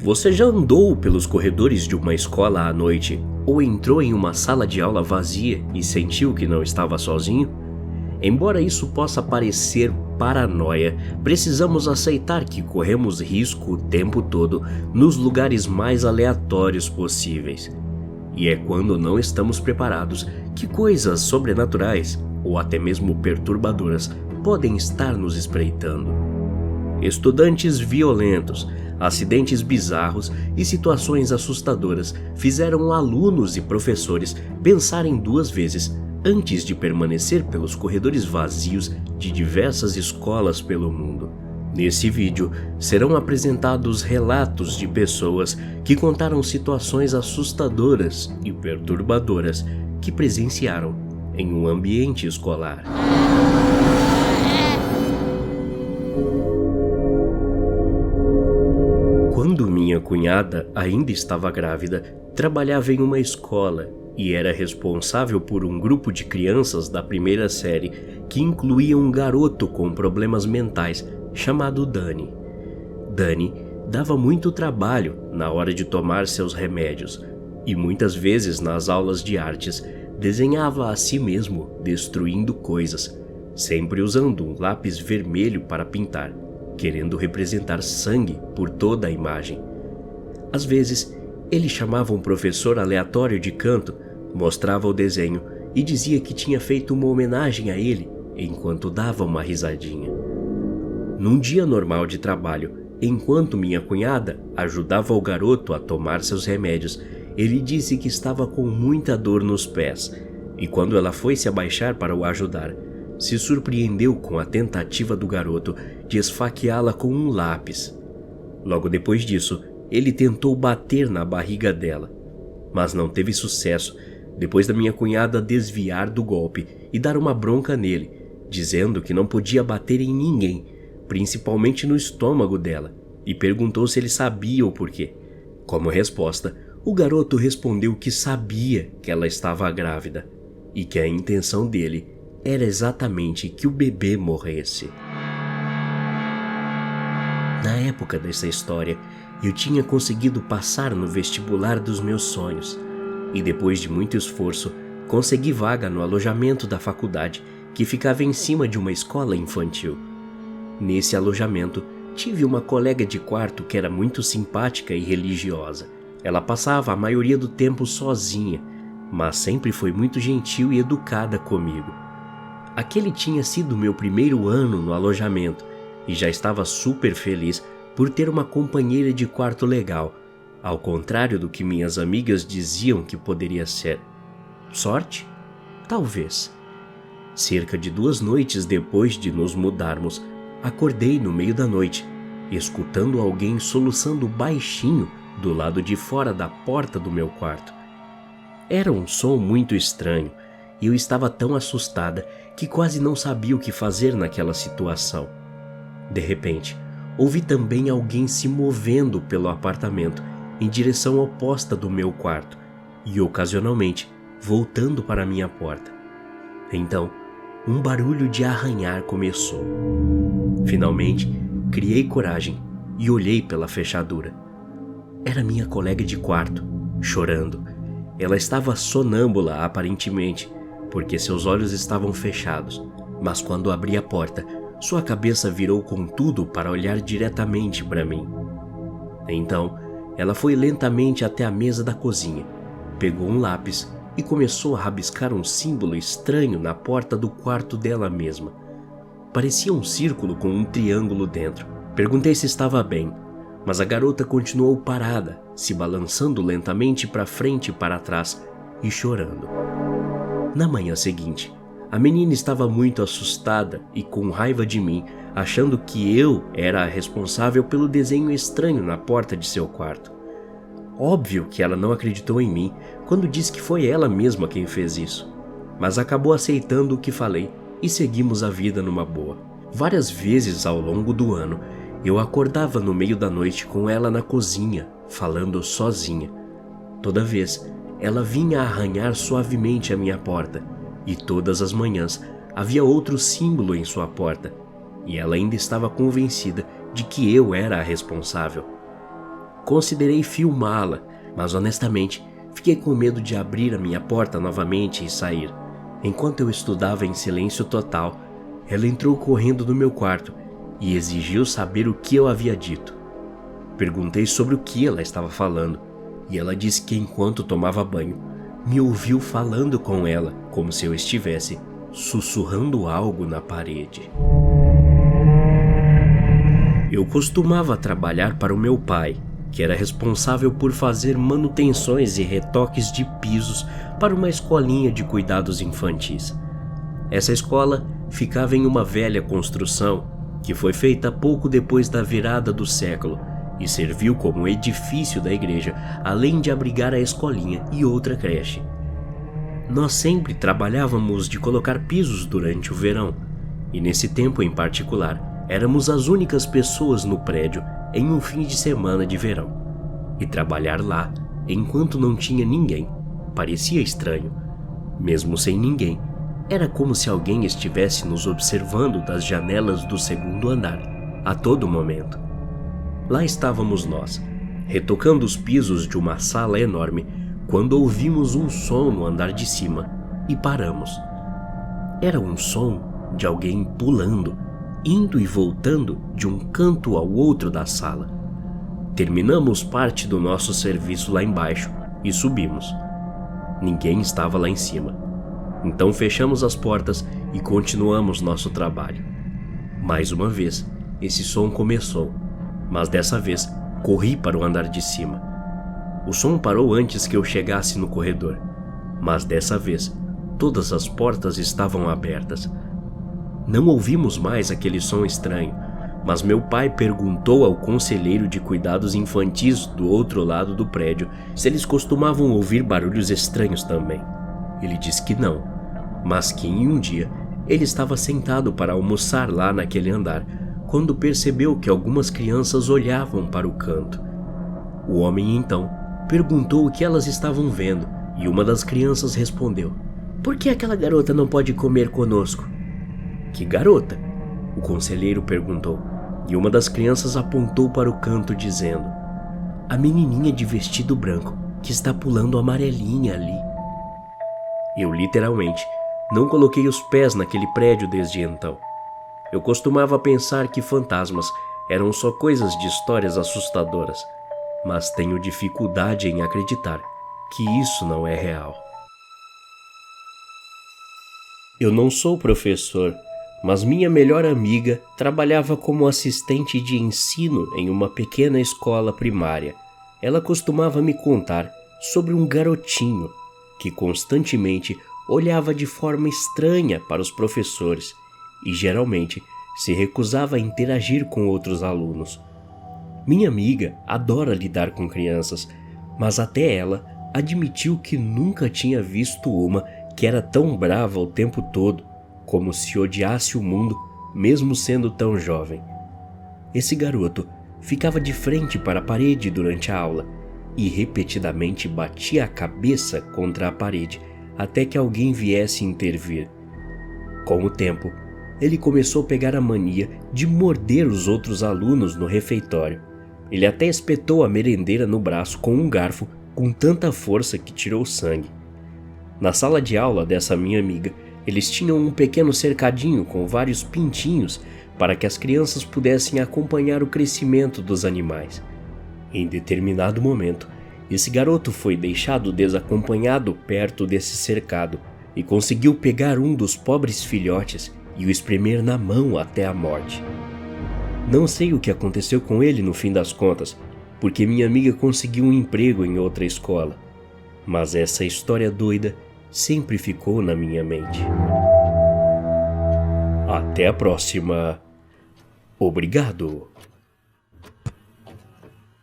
Você já andou pelos corredores de uma escola à noite ou entrou em uma sala de aula vazia e sentiu que não estava sozinho? Embora isso possa parecer paranoia, precisamos aceitar que corremos risco o tempo todo nos lugares mais aleatórios possíveis. E é quando não estamos preparados que coisas sobrenaturais ou até mesmo perturbadoras podem estar nos espreitando. Estudantes violentos, acidentes bizarros e situações assustadoras fizeram alunos e professores pensarem duas vezes antes de permanecer pelos corredores vazios de diversas escolas pelo mundo. Nesse vídeo, serão apresentados relatos de pessoas que contaram situações assustadoras e perturbadoras que presenciaram em um ambiente escolar. Quando minha cunhada ainda estava grávida, trabalhava em uma escola e era responsável por um grupo de crianças da primeira série que incluía um garoto com problemas mentais chamado Dani. Dani dava muito trabalho na hora de tomar seus remédios e muitas vezes nas aulas de artes desenhava a si mesmo destruindo coisas, sempre usando um lápis vermelho para pintar, querendo representar sangue por toda a imagem. Às vezes, ele chamava um professor aleatório de canto, mostrava o desenho e dizia que tinha feito uma homenagem a ele enquanto dava uma risadinha. Num dia normal de trabalho, enquanto minha cunhada ajudava o garoto a tomar seus remédios, ele disse que estava com muita dor nos pés e quando ela foi se abaixar para o ajudar, se surpreendeu com a tentativa do garoto de esfaqueá-la com um lápis. Logo depois disso, ele tentou bater na barriga dela, mas não teve sucesso depois da minha cunhada desviar do golpe e dar uma bronca nele, dizendo que não podia bater em ninguém, principalmente no estômago dela, e perguntou se ele sabia o porquê. Como resposta, o garoto respondeu que sabia que ela estava grávida e que a intenção dele era exatamente que o bebê morresse. Na época dessa história, eu tinha conseguido passar no vestibular dos meus sonhos e depois de muito esforço, consegui vaga no alojamento da faculdade que ficava em cima de uma escola infantil. Nesse alojamento, tive uma colega de quarto que era muito simpática e religiosa. Ela passava a maioria do tempo sozinha, mas sempre foi muito gentil e educada comigo. Aquele tinha sido meu primeiro ano no alojamento e já estava super feliz por ter uma companheira de quarto legal, ao contrário do que minhas amigas diziam que poderia ser. Sorte? Talvez. Cerca de 2 noites depois de nos mudarmos, acordei no meio da noite, escutando alguém soluçando baixinho do lado de fora da porta do meu quarto. Era um som muito estranho e eu estava tão assustada que quase não sabia o que fazer naquela situação. De repente, ouvi também alguém se movendo pelo apartamento em direção oposta do meu quarto e, ocasionalmente, voltando para a minha porta. Então, um barulho de arranhar começou. Finalmente, criei coragem e olhei pela fechadura. Era minha colega de quarto, chorando. Ela estava sonâmbula aparentemente, porque seus olhos estavam fechados, mas quando abri a porta, sua cabeça virou com tudo para olhar diretamente para mim. Então, ela foi lentamente até a mesa da cozinha, pegou um lápis e começou a rabiscar um símbolo estranho na porta do quarto dela mesma. Parecia um círculo com um triângulo dentro. Perguntei se estava bem, mas a garota continuou parada, se balançando lentamente para frente e para trás e chorando. Na manhã seguinte, a menina estava muito assustada e com raiva de mim, achando que eu era a responsável pelo desenho estranho na porta de seu quarto. Óbvio que ela não acreditou em mim quando disse que foi ela mesma quem fez isso, mas acabou aceitando o que falei e seguimos a vida numa boa. Várias vezes ao longo do ano, eu acordava no meio da noite com ela na cozinha, falando sozinha. Toda vez, ela vinha arranhar suavemente a minha porta, e todas as manhãs havia outro símbolo em sua porta, e ela ainda estava convencida de que eu era a responsável. considerei filmá-la, mas honestamente fiquei com medo de abrir a minha porta novamente e sair. Enquanto eu estudava em silêncio total, ela entrou correndo no meu quarto e exigiu saber o que eu havia dito. Perguntei sobre o que ela estava falando e ela disse que enquanto tomava banho, me ouviu falando com ela como se eu estivesse sussurrando algo na parede. Eu costumava trabalhar para o meu pai, que era responsável por fazer manutenções e retoques de pisos para uma escolinha de cuidados infantis. Essa escola ficava em uma velha construção que foi feita pouco depois da virada do século e serviu como edifício da igreja, além de abrigar a escolinha e outra creche. Nós sempre trabalhávamos de colocar pisos durante o verão, e nesse tempo em particular, éramos as únicas pessoas no prédio em um fim de semana de verão. E trabalhar lá, enquanto não tinha ninguém, parecia estranho. Mesmo sem ninguém, era como se alguém estivesse nos observando das janelas do segundo andar, a todo momento. Lá estávamos nós, retocando os pisos de uma sala enorme, quando ouvimos um som no andar de cima e paramos. Era um som de alguém pulando, indo e voltando de um canto ao outro da sala. Terminamos parte do nosso serviço lá embaixo e subimos. Ninguém estava lá em cima. Então fechamos as portas e continuamos nosso trabalho. Mais uma vez, esse som começou, mas dessa vez corri para o andar de cima. O som parou antes que eu chegasse no corredor, mas dessa vez todas as portas estavam abertas. Não ouvimos mais aquele som estranho, mas meu pai perguntou ao conselheiro de cuidados infantis do outro lado do prédio se eles costumavam ouvir barulhos estranhos também. Ele disse que não, mas que em um dia ele estava sentado para almoçar lá naquele andar, quando percebeu que algumas crianças olhavam para o canto. O homem então perguntou o que elas estavam vendo e uma das crianças respondeu: "Por que aquela garota não pode comer conosco?" "Que garota?" o conselheiro perguntou, e uma das crianças apontou para o canto dizendo: "A menininha de vestido branco que está pulando amarelinha ali." Eu literalmente não coloquei os pés naquele prédio desde então. Eu costumava pensar que fantasmas eram só coisas de histórias assustadoras, mas tenho dificuldade em acreditar que isso não é real. Eu não sou professor, mas minha melhor amiga trabalhava como assistente de ensino em uma pequena escola primária. Ela costumava me contar sobre um garotinho que constantemente olhava de forma estranha para os professores e geralmente se recusava a interagir com outros alunos. Minha amiga adora lidar com crianças, mas até ela admitiu que nunca tinha visto uma que era tão brava o tempo todo, como se odiasse o mundo, mesmo sendo tão jovem. Esse garoto ficava de frente para a parede durante a aula e repetidamente batia a cabeça contra a parede até que alguém viesse intervir. Com o tempo, ele começou a pegar a mania de morder os outros alunos no refeitório. Ele até espetou a merendeira no braço com um garfo com tanta força que tirou sangue. Na sala de aula dessa minha amiga, eles tinham um pequeno cercadinho com vários pintinhos para que as crianças pudessem acompanhar o crescimento dos animais. Em determinado momento, esse garoto foi deixado desacompanhado perto desse cercado e conseguiu pegar um dos pobres filhotes e o espremer na mão até a morte. Não sei o que aconteceu com ele no fim das contas, porque minha amiga conseguiu um emprego em outra escola. Mas essa história doida sempre ficou na minha mente. Até a próxima. Obrigado.